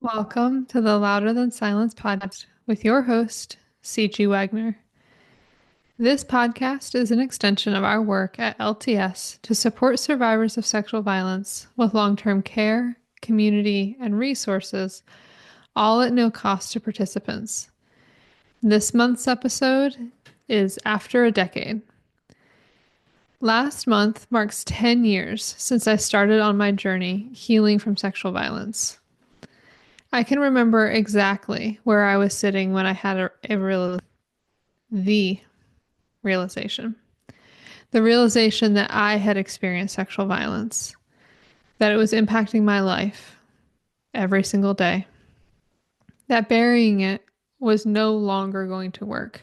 Welcome to the Louder Than Silence podcast with your host, C.G. Wagner. This podcast is an extension of our work at LTS to support survivors of sexual violence with long-term care, community, and resources, all at no cost to participants. This month's episode is After a Decade. Last month marks 10 years since I started on my journey healing from sexual violence. I can remember exactly where I was sitting when I had the realization. The realization that I had experienced sexual violence, that it was impacting my life every single day, that burying it was no longer going to work.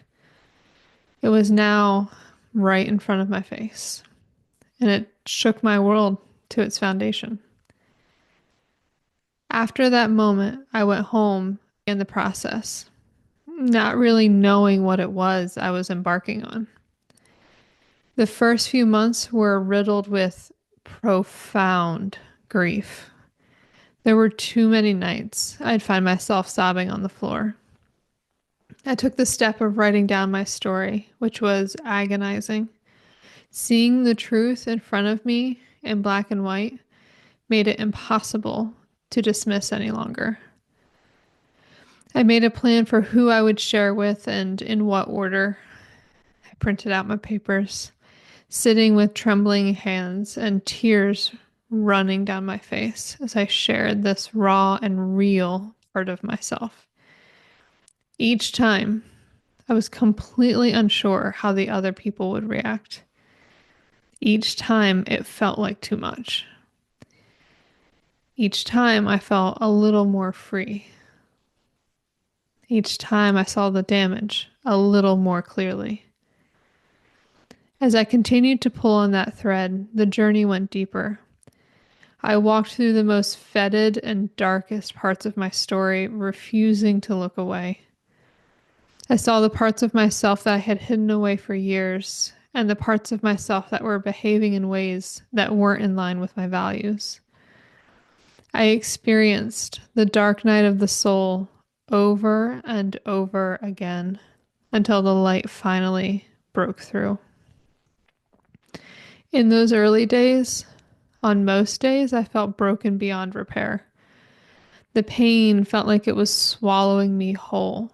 It was now right in front of my face, and it shook my world to its foundation. After that moment, I went home in the process, not really knowing what it was I was embarking on. The first few months were riddled with profound grief. There were too many nights I'd find myself sobbing on the floor. I took the step of writing down my story, which was agonizing. Seeing the truth in front of me in black and white made it impossible to dismiss any longer. I made a plan for who I would share with and in what order. I printed out my papers, sitting with trembling hands and tears running down my face as I shared this raw and real part of myself. Each time, I was completely unsure how the other people would react. Each time, it felt like too much. Each time, I felt a little more free. Each time, I saw the damage a little more clearly. As I continued to pull on that thread, the journey went deeper. I walked through the most fetid and darkest parts of my story, refusing to look away. I saw the parts of myself that I had hidden away for years, and the parts of myself that were behaving in ways that weren't in line with my values. I experienced the dark night of the soul over and over again until the light finally broke through. In those early days, on most days, I felt broken beyond repair. The pain felt like it was swallowing me whole.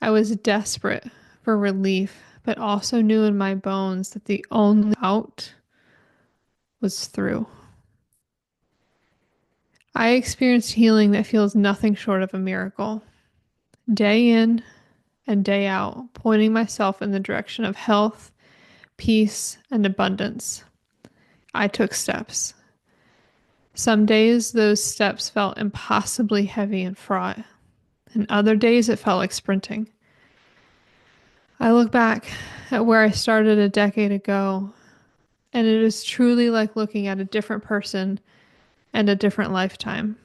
I was desperate for relief, but also knew in my bones that the only out was through. I experienced healing that feels nothing short of a miracle. Day in and day out, pointing myself in the direction of health, peace, and abundance. I took steps. Some days those steps felt impossibly heavy and fraught, and other days it felt like sprinting. I look back at where I started a decade ago, and it is truly like looking at a different person and a different lifetime.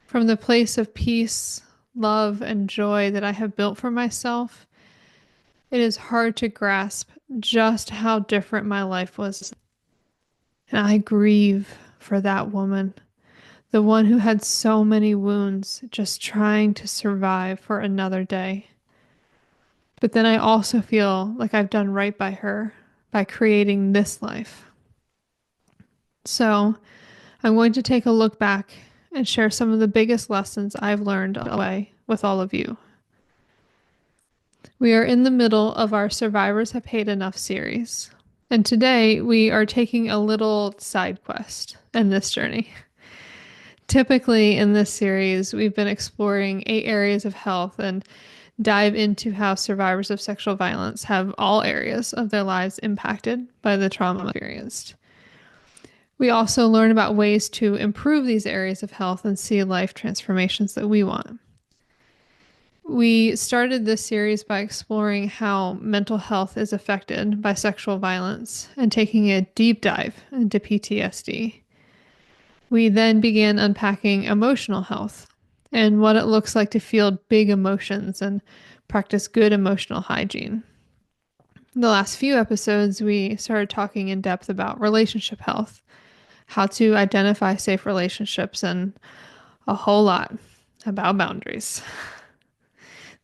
From the place of peace, love, and joy that I have built for myself, it is hard to grasp just how different my life was. And I grieve for that woman, the one who had so many wounds just trying to survive for another day. But then I also feel like I've done right by her by creating this life. So I'm going to take a look back and share some of the biggest lessons I've learned along the way with all of you. We are in the middle of our Survivors Have Paid Enough series, and today we are taking a little side quest in this journey. Typically in this series, we've been exploring 8 areas of health and dive into how survivors of sexual violence have all areas of their lives impacted by the trauma experienced. We also learn about ways to improve these areas of health and see life transformations that we want. We started this series by exploring how mental health is affected by sexual violence and taking a deep dive into PTSD. We then began unpacking emotional health and what it looks like to feel big emotions and practice good emotional hygiene. The last few episodes, we started talking in depth about relationship health, how to identify safe relationships, and a whole lot about boundaries.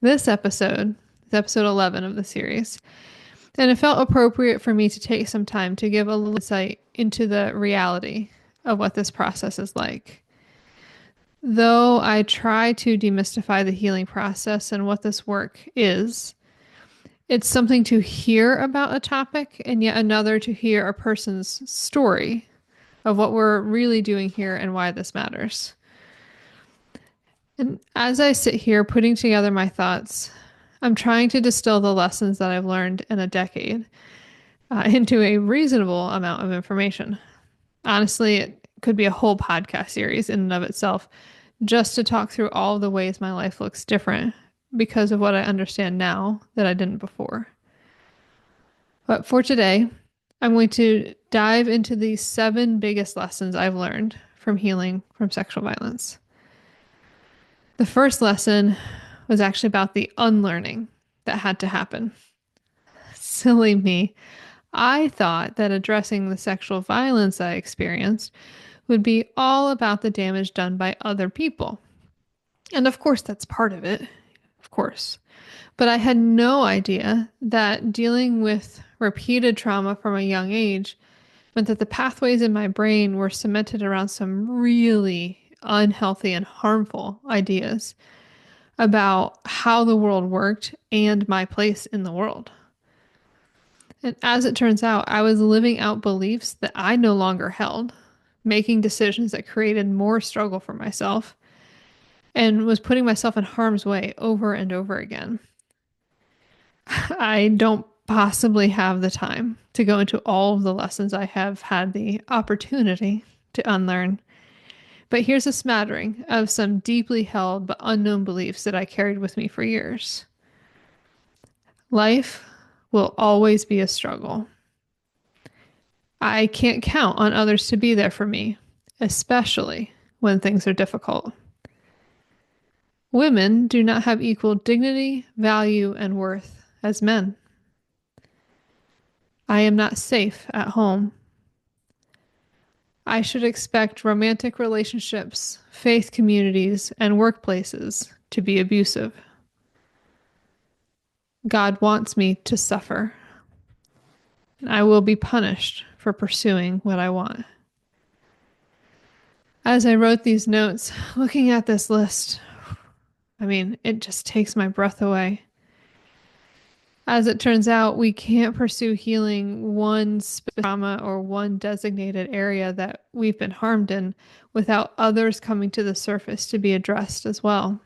This episode is episode 11 of the series, and it felt appropriate for me to take some time to give a little insight into the reality of what this process is like. Though I try to demystify the healing process and what this work is, it's something to hear about a topic and yet another to hear a person's story of what we're really doing here and why this matters. And as I sit here putting together my thoughts, I'm trying to distill the lessons that I've learned in a decade into a reasonable amount of information. Honestly, it could be a whole podcast series in and of itself just to talk through all the ways my life looks different because of what I understand now that I didn't before. But for today, I'm going to dive into the 7 biggest lessons I've learned from healing from sexual violence. The first lesson was actually about the unlearning that had to happen. Silly me. I thought that addressing the sexual violence I experienced would be all about the damage done by other people. And of course, that's part of it. Of course. But I had no idea that dealing with repeated trauma from a young age meant that the pathways in my brain were cemented around some really unhealthy and harmful ideas about how the world worked and my place in the world. And as it turns out, I was living out beliefs that I no longer held, making decisions that created more struggle for myself, and was putting myself in harm's way over and over again. I don't possibly have the time to go into all of the lessons I have had the opportunity to unlearn. But here's a smattering of some deeply held but unknown beliefs that I carried with me for years. Life will always be a struggle. I can't count on others to be there for me, especially when things are difficult. Women do not have equal dignity, value, and worth as men. I am not safe at home. I should expect romantic relationships, faith communities, and workplaces to be abusive. God wants me to suffer. I will be punished for pursuing what I want. As I wrote these notes, looking at this list, it just takes my breath away. As it turns out, we can't pursue healing one trauma or one designated area that we've been harmed in without others coming to the surface to be addressed as well.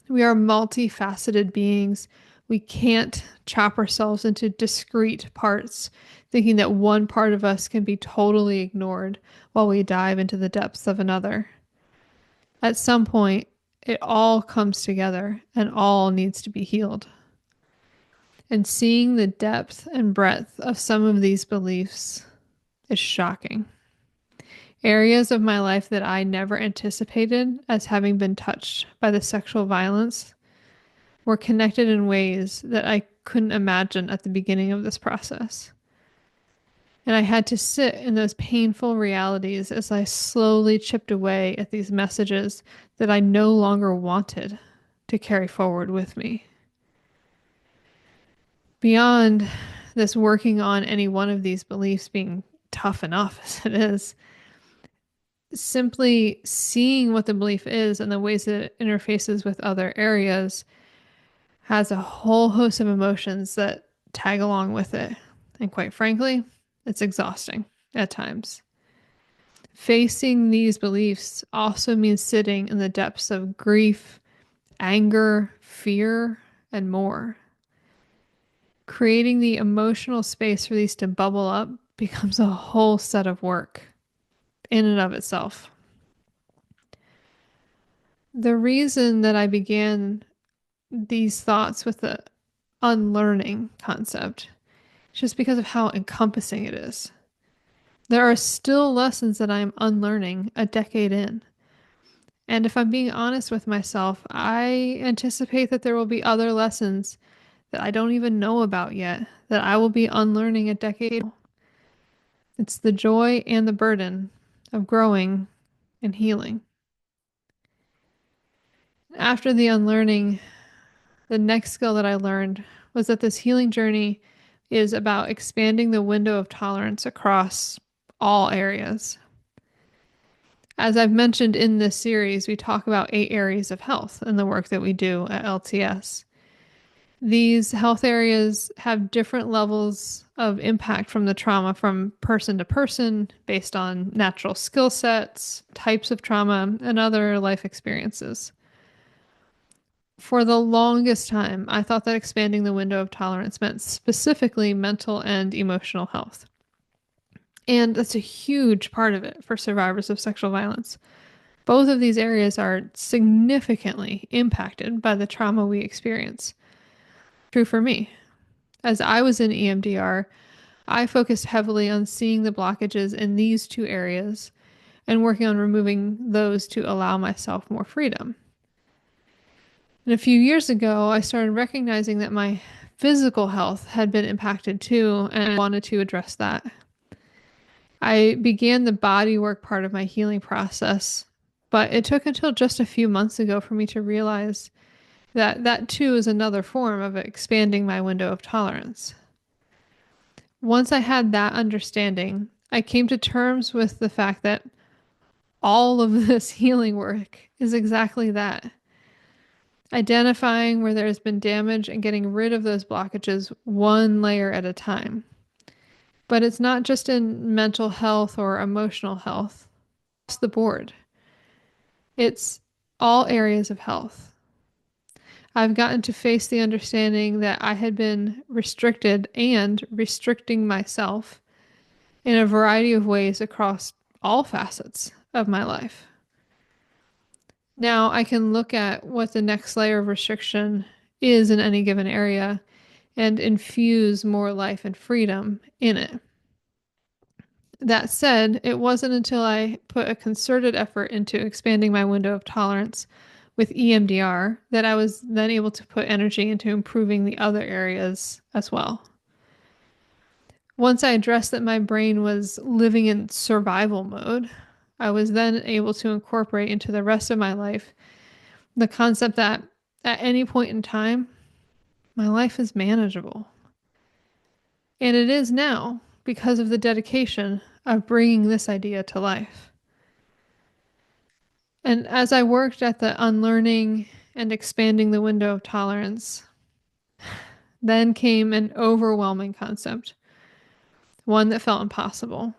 We are multifaceted beings. We can't chop ourselves into discrete parts, thinking that one part of us can be totally ignored while we dive into the depths of another. At some point, it all comes together and all needs to be healed. And seeing the depth and breadth of some of these beliefs is shocking. Areas of my life that I never anticipated as having been touched by the sexual violence were connected in ways that I couldn't imagine at the beginning of this process. And I had to sit in those painful realities as I slowly chipped away at these messages that I no longer wanted to carry forward with me. Beyond this working on any one of these beliefs being tough enough as it is, simply seeing what the belief is and the ways that it interfaces with other areas has a whole host of emotions that tag along with it. And quite frankly, it's exhausting at times. Facing these beliefs also means sitting in the depths of grief, anger, fear, and more. Creating the emotional space for these to bubble up becomes a whole set of work in and of itself. The reason that I began these thoughts with the unlearning concept is just because of how encompassing it is. There are still lessons that I'm unlearning a decade in. And if I'm being honest with myself, I anticipate that there will be other lessons that I don't even know about yet that I will be unlearning a decade. It's the joy and the burden of growing and healing. After the unlearning, the next skill that I learned was that this healing journey is about expanding the window of tolerance across all areas. As I've mentioned in this series, we talk about 8 areas of health in the work that we do at LTS. These health areas have different levels of impact from the trauma from person to person based on natural skill sets, types of trauma, and other life experiences. For the longest time, I thought that expanding the window of tolerance meant specifically mental and emotional health. And that's a huge part of it for survivors of sexual violence. Both of these areas are significantly impacted by the trauma we experience. True for me. As I was in EMDR, I focused heavily on seeing the blockages in these 2 areas and working on removing those to allow myself more freedom. And a few years ago, I started recognizing that my physical health had been impacted too, and I wanted to address that. I began the body work part of my healing process, but it took until just a few months ago for me to realize that that too is another form of expanding my window of tolerance. Once I had that understanding, I came to terms with the fact that all of this healing work is exactly that. Identifying where there's been damage and getting rid of those blockages one layer at a time. But it's not just in mental health or emotional health, it's the board. It's all areas of health. I've gotten to face the understanding that I had been restricted and restricting myself in a variety of ways across all facets of my life. Now I can look at what the next layer of restriction is in any given area and infuse more life and freedom in it. That said, it wasn't until I put a concerted effort into expanding my window of tolerance with EMDR that I was then able to put energy into improving the other areas as well. Once I addressed that my brain was living in survival mode, I was then able to incorporate into the rest of my life the concept that at any point in time, my life is manageable. And it is now because of the dedication of bringing this idea to life. And as I worked at the unlearning and expanding the window of tolerance, then came an overwhelming concept, one that felt impossible.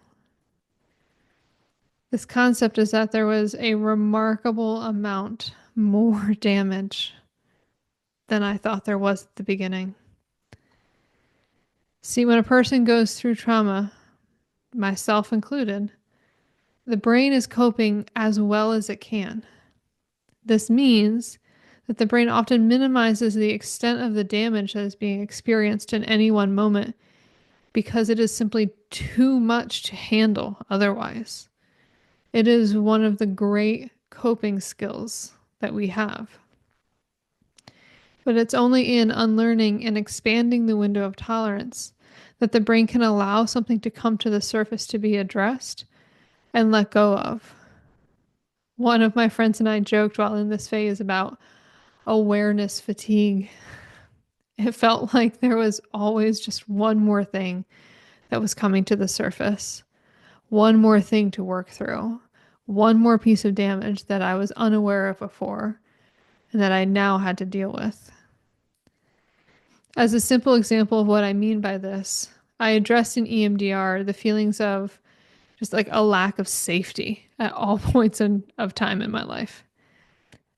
This concept is that there was a remarkable amount more damage than I thought there was at the beginning. See, when a person goes through trauma, myself included, the brain is coping as well as it can. This means that the brain often minimizes the extent of the damage that is being experienced in any one moment because it is simply too much to handle otherwise. It is one of the great coping skills that we have. But it's only in unlearning and expanding the window of tolerance that the brain can allow something to come to the surface to be addressed and let go of. One of my friends and I joked while in this phase about awareness fatigue. It felt like there was always just one more thing that was coming to the surface, one more thing to work through, one more piece of damage that I was unaware of before and that I now had to deal with. As a simple example of what I mean by this, I addressed in EMDR the feelings of just like a lack of safety at all points of time in my life.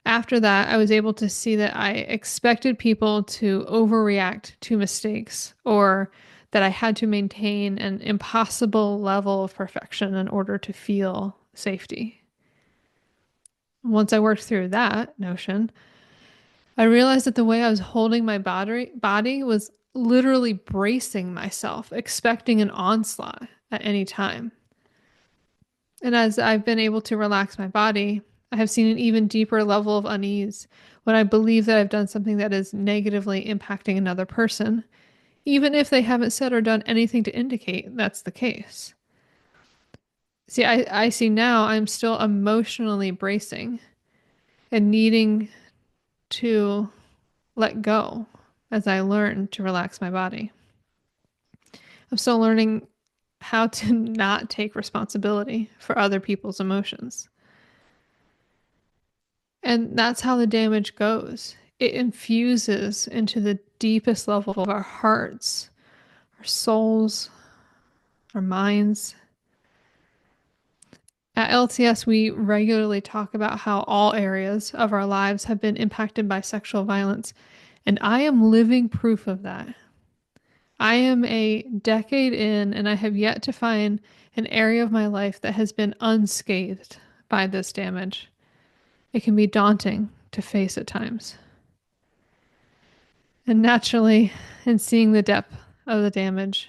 After that, I was able to see that I expected people to overreact to mistakes or that I had to maintain an impossible level of perfection in order to feel safety. Once I worked through that notion, I realized that the way I was holding my body was literally bracing myself, expecting an onslaught at any time. And as I've been able to relax my body, I have seen an even deeper level of unease when I believe that I've done something that is negatively impacting another person, even if they haven't said or done anything to indicate that's the case. See, I see now I'm still emotionally bracing and needing to let go as I learn to relax my body. I'm still learning how to not take responsibility for other people's emotions. And that's how the damage goes. It infuses into the deepest level of our hearts, our souls, our minds. At LTS, we regularly talk about how all areas of our lives have been impacted by sexual violence, and I am living proof of that. I am a decade in, and I have yet to find an area of my life that has been unscathed by this damage. It can be daunting to face at times. And naturally, in seeing the depth of the damage,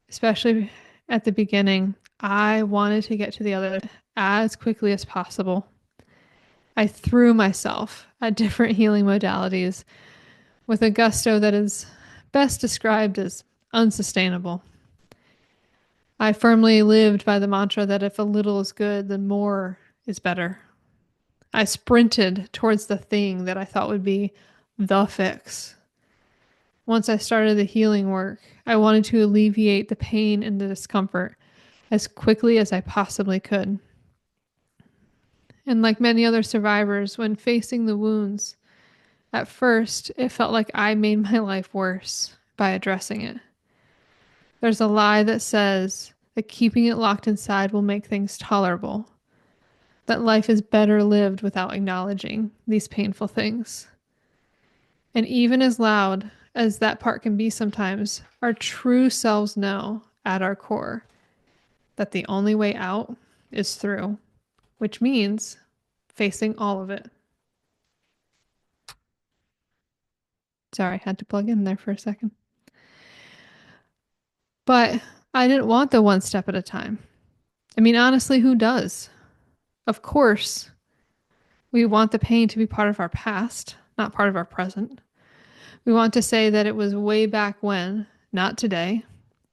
especially at the beginning, I wanted to get to the other as quickly as possible. I threw myself at different healing modalities with a gusto that is best described as unsustainable. I firmly lived by the mantra that if a little is good, then more is better. I sprinted towards the thing that I thought would be the fix. Once I started the healing work, I wanted to alleviate the pain and the discomfort as quickly as I possibly could. And like many other survivors, when facing the wounds, at first it felt like I made my life worse by addressing it. There's a lie that says that keeping it locked inside will make things tolerable, that life is better lived without acknowledging these painful things. And even as loud as that part can be sometimes, our true selves know at our core that the only way out is through, which means facing all of it. Sorry, I had to plug in there for a second. But I didn't want the one step at a time. I mean, honestly, who does? Of course, we want the pain to be part of our past, not part of our present. We want to say that it was way back when, not today,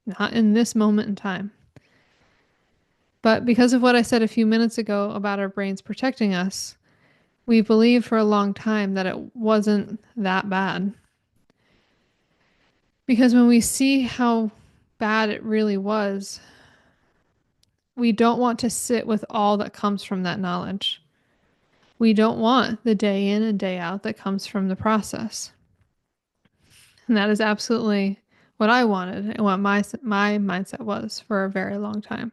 not in this moment in time. But because of what I said a few minutes ago about our brains protecting us, we believed for a long time that it wasn't that bad. Because when we see how bad it really was, we don't want to sit with all that comes from that knowledge. We don't want the day in and day out that comes from the process. And that is absolutely what I wanted and what my mindset was for a very long time.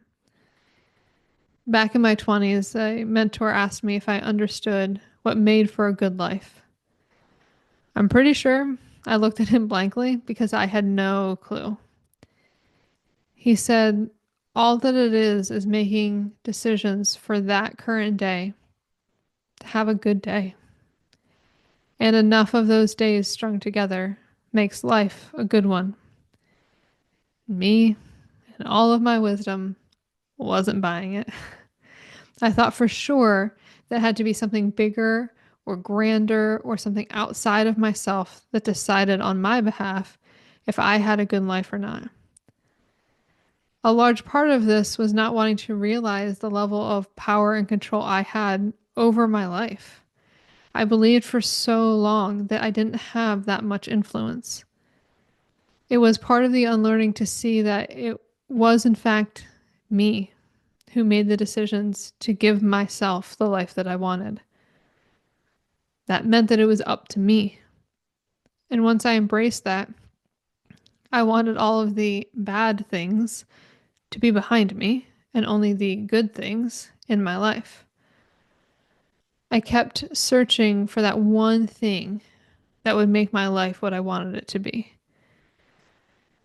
Back in my 20s, a mentor asked me if I understood what made for a good life. I'm pretty sure I looked at him blankly because I had no clue. He said, all that it is making decisions for that current day to have a good day. And enough of those days strung together makes life a good one. Me and all of my wisdom wasn't buying it. I thought for sure that had to be something bigger or grander or something outside of myself that decided on my behalf if I had a good life or not. A large part of this was not wanting to realize the level of power and control I had over my life. I believed for so long that I didn't have that much influence. It was part of the unlearning to see that it was, in fact, me who made the decisions to give myself the life that I wanted. That meant that it was up to me. And once I embraced that, I wanted all of the bad things to be behind me and only the good things in my life. I kept searching for that one thing that would make my life what I wanted it to be.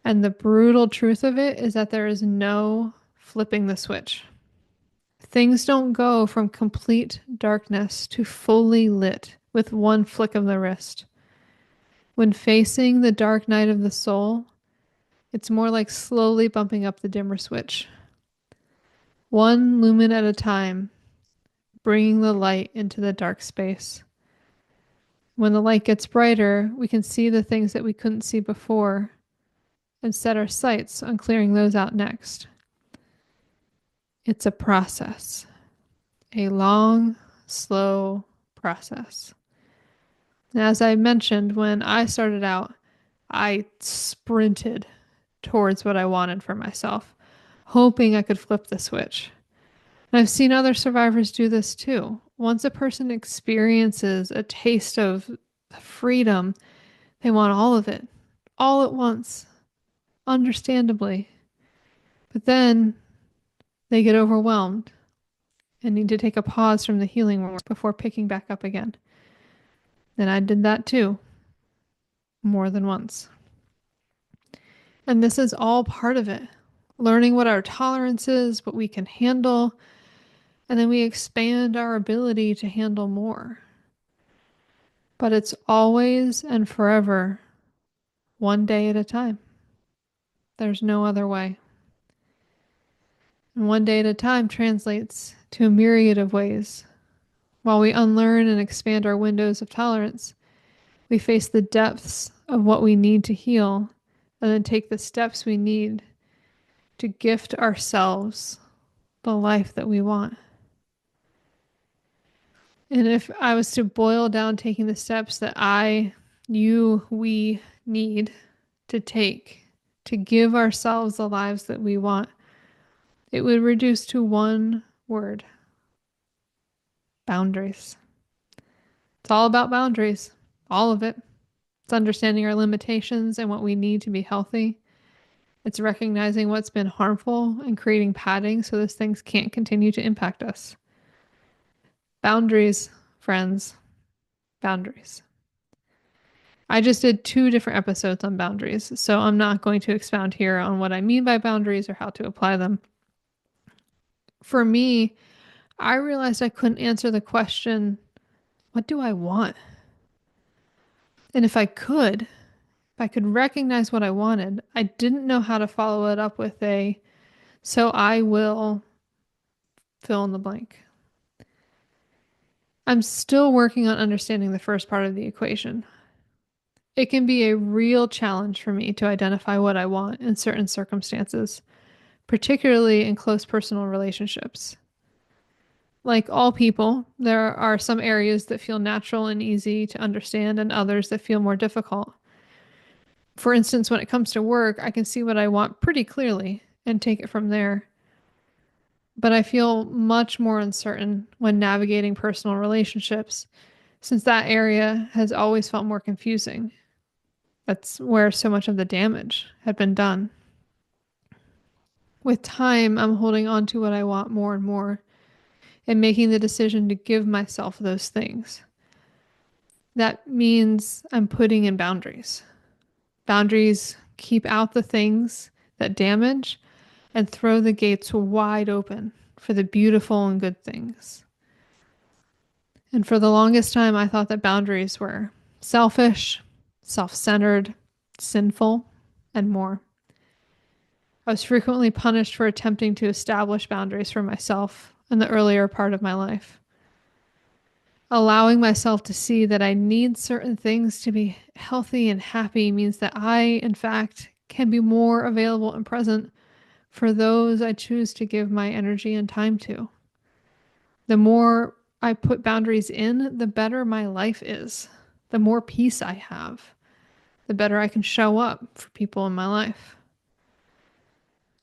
And the brutal truth of it is that there is no flipping the switch. Things don't go from complete darkness to fully lit with one flick of the wrist. When facing the dark night of the soul, it's more like slowly bumping up the dimmer switch. One lumen at a time, bringing the light into the dark space. When the light gets brighter, we can see the things that we couldn't see before and set our sights on clearing those out next. It's a process, a long, slow process. And as I mentioned, when I started out, I sprinted towards what I wanted for myself, hoping I could flip the switch. And I've seen other survivors do this too. Once a person experiences a taste of freedom, they want all of it, all at once, understandably. But then they get overwhelmed and need to take a pause from the healing work before picking back up again. And I did that too, more than once. And this is all part of it. Learning what our tolerance is, what we can handle, and then we expand our ability to handle more. But it's always and forever one day at a time. There's no other way. And one day at a time translates to a myriad of ways. While we unlearn and expand our windows of tolerance, we face the depths of what we need to heal and then take the steps we need to gift ourselves the life that we want. And if I was to boil down taking the steps that we need to take to give ourselves the lives that we want, it would reduce to one word: boundaries. It's all about boundaries, all of it. It's understanding our limitations and what we need to be healthy. It's recognizing what's been harmful and creating padding so those things can't continue to impact us. Boundaries, friends, boundaries. I just did 2 different episodes on boundaries, so I'm not going to expound here on what I mean by boundaries or how to apply them. For me, I realized I couldn't answer the question, what do I want? And if I could recognize what I wanted, I didn't know how to follow it up with so I will fill in the blank. I'm still working on understanding the first part of the equation. It can be a real challenge for me to identify what I want in certain circumstances, particularly in close personal relationships. Like all people, there are some areas that feel natural and easy to understand and others that feel more difficult. For instance, when it comes to work, I can see what I want pretty clearly and take it from there. But I feel much more uncertain when navigating personal relationships, since that area has always felt more confusing. That's where so much of the damage had been done. With time, I'm holding on to what I want more and more and making the decision to give myself those things. That means I'm putting in boundaries. Boundaries keep out the things that damage and throw the gates wide open for the beautiful and good things. And for the longest time, I thought that boundaries were selfish, self-centered, sinful, and more. I was frequently punished for attempting to establish boundaries for myself in the earlier part of my life. Allowing myself to see that I need certain things to be healthy and happy means that I, in fact, can be more available and present for those I choose to give my energy and time to. The more I put boundaries in, the better my life is. The more peace I have, the better I can show up for people in my life.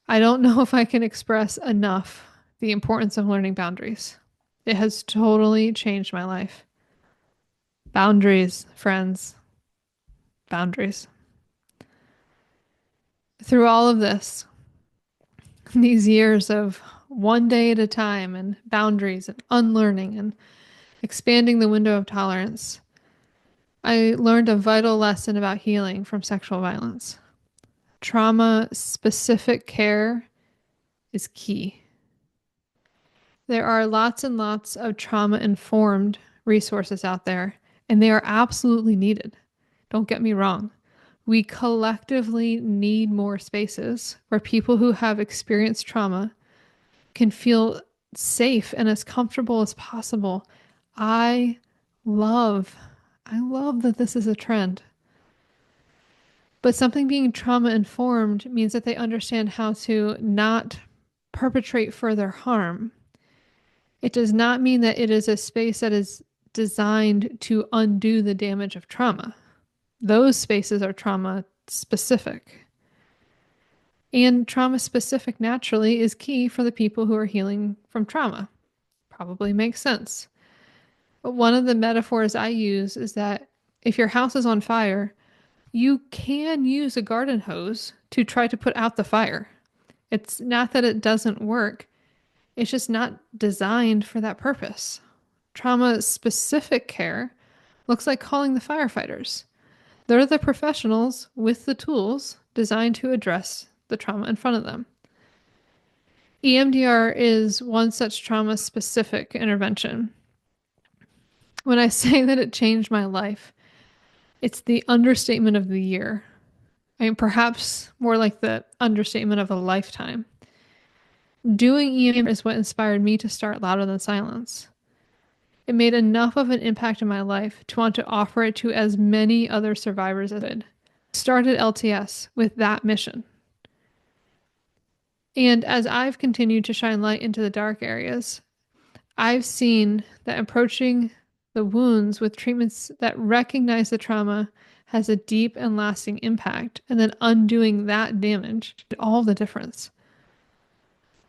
I don't know if I can express enough the importance of learning boundaries. It has totally changed my life. Boundaries, friends. Boundaries. Through all of this, these years of one day at a time and boundaries and unlearning and expanding the window of tolerance, I learned a vital lesson about healing from sexual violence. Trauma-specific care is key. There are lots and lots of trauma-informed resources out there, and they are absolutely needed. Don't get me wrong. We collectively need more spaces where people who have experienced trauma can feel safe and as comfortable as possible. I love that this is a trend. But something being trauma-informed means that they understand how to not perpetrate further harm. It does not mean that it is a space that is designed to undo the damage of trauma. Those spaces are trauma specific. And trauma specific naturally is key for the people who are healing from trauma. Probably makes sense. But one of the metaphors I use is that if your house is on fire, you can use a garden hose to try to put out the fire. It's not that it doesn't work, it's just not designed for that purpose. Trauma specific care looks like calling the firefighters. They're the professionals with the tools designed to address the trauma in front of them. EMDR is one such trauma specific intervention. When I say that it changed my life, it's the understatement of the year. I mean, perhaps more like the understatement of a lifetime. Doing EMDR is what inspired me to start Louder Than Silence. It made enough of an impact in my life to want to offer it to as many other survivors as I did. Started LTS with that mission. And as I've continued to shine light into the dark areas, I've seen that approaching the wounds with treatments that recognize the trauma has a deep and lasting impact, and then undoing that damage made all the difference.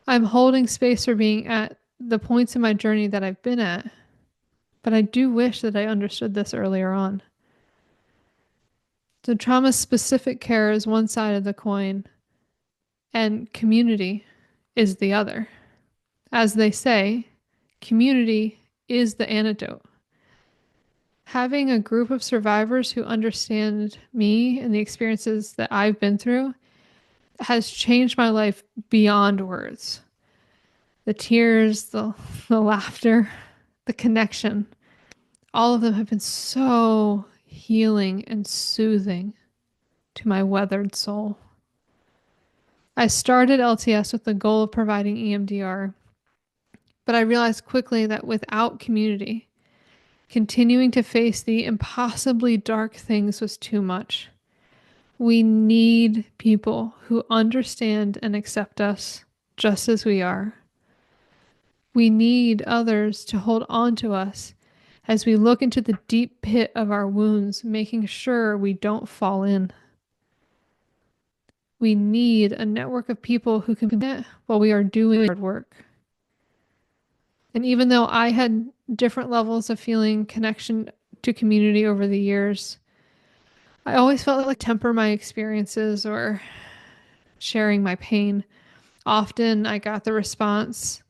I'm holding space for being at the points in my journey that I've been at, but I do wish that I understood this earlier on. So trauma-specific care is one side of the coin, and community is the other. As they say, community is the antidote. Having a group of survivors who understand me and the experiences that I've been through has changed my life beyond words. The tears, the laughter, the connection, all of them have been so healing and soothing to my weathered soul. I started LTS with the goal of providing EMDR, but I realized quickly that without community, continuing to face the impossibly dark things was too much. We need people who understand and accept us just as we are. We need others to hold on to us as we look into the deep pit of our wounds, making sure we don't fall in. We need a network of people who can commit while we are doing hard work. And even though I had different levels of feeling connection to community over the years, I always felt like temper my experiences or sharing my pain. Often I got the response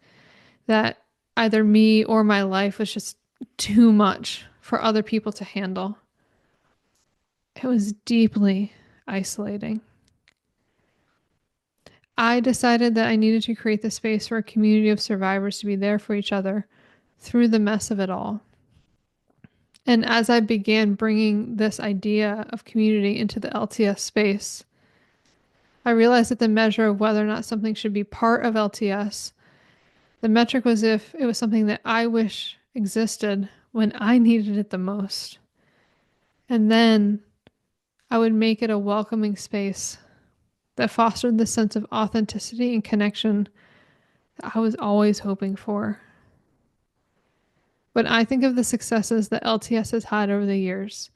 that either me or my life was just too much for other people to handle. It was deeply isolating. I decided that I needed to create the space for a community of survivors to be there for each other through the mess of it all. And as I began bringing this idea of community into the LTS space, I realized that the measure of whether or not something should be part of LTS, the metric was if it was something that I wish existed when I needed it the most. And then I would make it a welcoming space that fostered the sense of authenticity and connection that I was always hoping for. When I think of the successes that LTS has had over the years,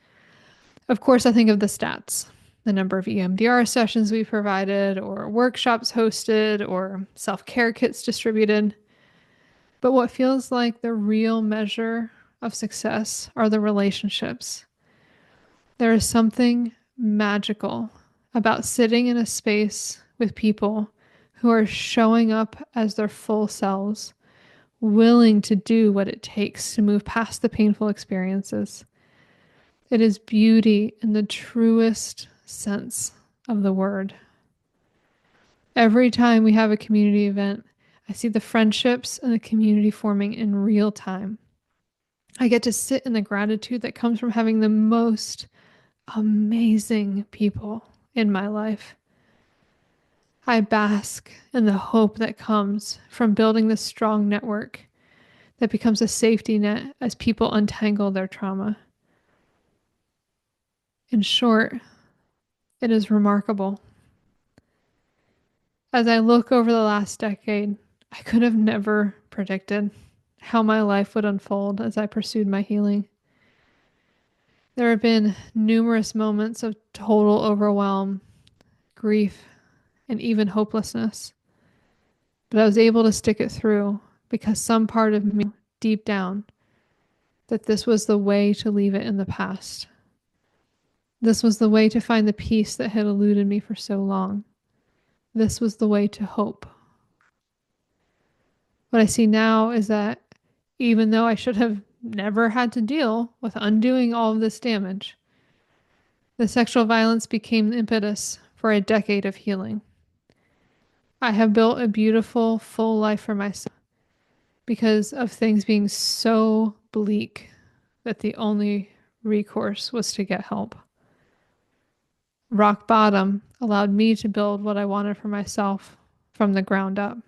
of course, I think of the stats, the number of EMDR sessions we provided, or workshops hosted, or self-care kits distributed. But what feels like the real measure of success are the relationships. There is something magical about sitting in a space with people who are showing up as their full selves, willing to do what it takes to move past the painful experiences. It is beauty in the truest sense of the word. Every time we have a community event, I see the friendships and the community forming in real time. I get to sit in the gratitude that comes from having the most amazing people in my life. I bask in the hope that comes from building this strong network that becomes a safety net as people untangle their trauma. In short, it is remarkable. As I look over the last decade, I could have never predicted how my life would unfold as I pursued my healing. There have been numerous moments of total overwhelm, grief, and even hopelessness. But I was able to stick it through because some part of me deep down that this was the way to leave it in the past. This was the way to find the peace that had eluded me for so long. This was the way to hope. What I see now is that even though I should have never had to deal with undoing all of this damage, the sexual violence became the impetus for a decade of healing. I have built a beautiful, full life for myself because of things being so bleak that the only recourse was to get help. Rock bottom allowed me to build what I wanted for myself from the ground up.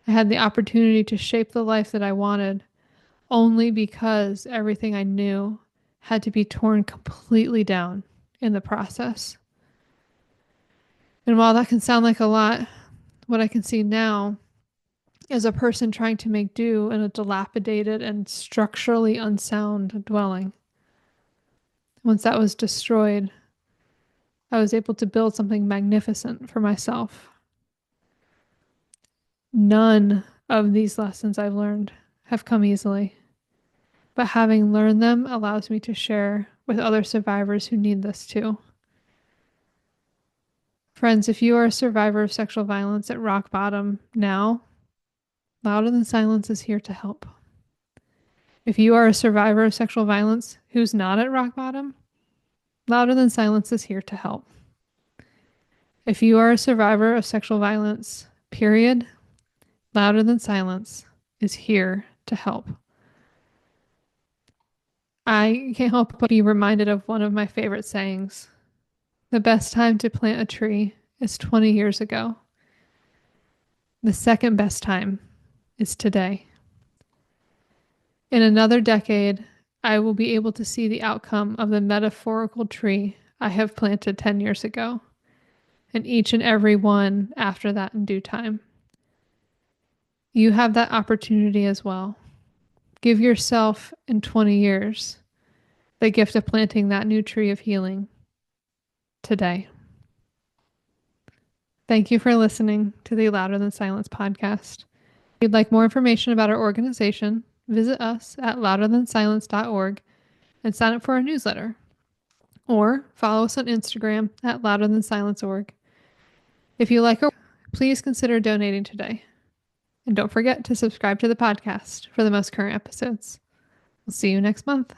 I had the opportunity to shape the life that I wanted only because everything I knew had to be torn completely down in the process. And while that can sound like a lot, what I can see now is a person trying to make do in a dilapidated and structurally unsound dwelling. Once that was destroyed, I was able to build something magnificent for myself. None of these lessons I've learned have come easily, but having learned them allows me to share with other survivors who need this too. Friends, if you are a survivor of sexual violence at rock bottom now, Louder Than Silence is here to help. If you are a survivor of sexual violence who's not at rock bottom, Louder Than Silence is here to help. If you are a survivor of sexual violence, period, Louder Than Silence is here to help. I can't help but be reminded of one of my favorite sayings. The best time to plant a tree is 20 years ago. The second best time is today. In another decade, I will be able to see the outcome of the metaphorical tree I have planted 10 years ago, and each and every one after that in due time. You have that opportunity as well. Give yourself in 20 years the gift of planting that new tree of healing today. Thank you for listening to the Louder Than Silence podcast. If you'd like more information about our organization, visit us at louderthansilence.org and sign up for our newsletter. Or follow us on Instagram at louderthansilence.org. If you like our work, please consider donating today. And don't forget to subscribe to the podcast for the most current episodes. We'll see you next month.